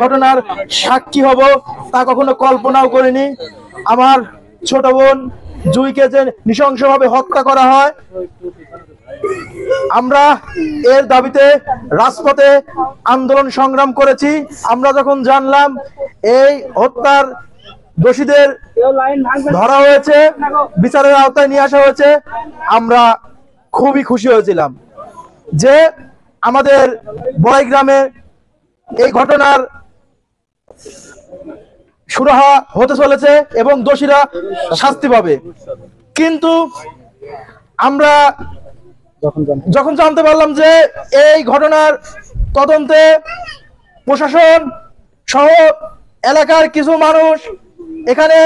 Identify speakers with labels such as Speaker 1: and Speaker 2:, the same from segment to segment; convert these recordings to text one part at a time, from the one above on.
Speaker 1: ঘটনার সাক্ষী হব তা কখনো কল্পনাও করিনি। আমার ছোট বোন জুইকে যে নৃশংসভাবে হত্যা করা হয়, আমরা এর দাবিতে রাজপথে আন্দোলন সংগ্রাম করেছি। আমরা যখন জানলাম এই হত্যার দোষীদের ধরা হয়েছে, বিচারের আওতায় নিয়ে আসা হয়েছে, আমরা খুবই খুশি হয়েছিলাম যে আমাদের বড়াই গ্রামে এই ঘটনার সুরাহা হতে চলেছে এবং দোষীরা শাস্তি পাবে। কিন্তু আমরা যখন জানতে পারলাম যে এই ঘটনার তদন্তে প্রশাসন সহ এলাকার কিছু মানুষ এখানে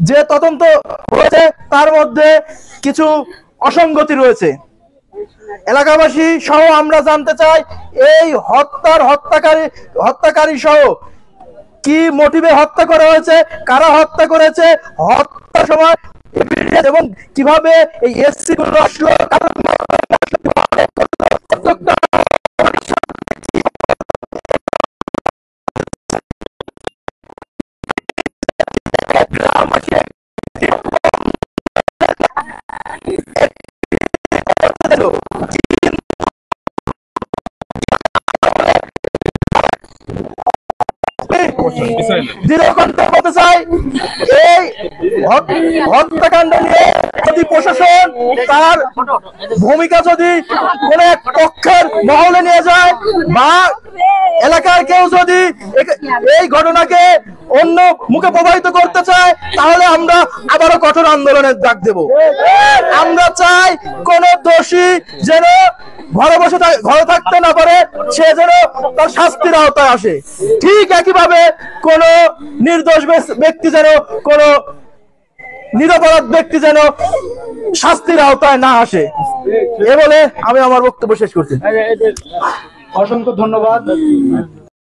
Speaker 1: যে তদন্ত হয়েছে তার মধ্যে কিছু অসঙ্গতি রয়েছে, এলাকাবাসী সহ আমরা জানতে চাই এই হত্যাকারী সহ কি মোটিভে হত্যা করা হয়েছে, কারা হত্যা করেছে, হত্যার সময় এবং কিভাবে এই এসসি গুলো আসলো, বলতে চাই এই হত্যাকাণ্ড নিয়ে যদি প্রশাসন তার ভূমিকা যদি কোন এক পক্ষের মহলে নিয়ে যায় বা এলাকার কেউ যদি এই ঘটনাকে অন্য মুখে প্রবাহিত করতে চায়, তাহলে আমরা আবারও কঠোর আন্দোলনের ডাক দেব। আমরা চাই কোন দোষী যেন ঘরে থাকতে না পারে, সে যেন তার শাস্তির আওতায় আসে। ঠিক একইভাবে কোন নির্দোষ ব্যক্তি যেন, কোন নিরপরাধ ব্যক্তি যেন শাস্তির আওতায় না আসে। এ বলে আমি আমার বক্তব্য শেষ করছি।
Speaker 2: অসংখ্য ধন্যবাদ।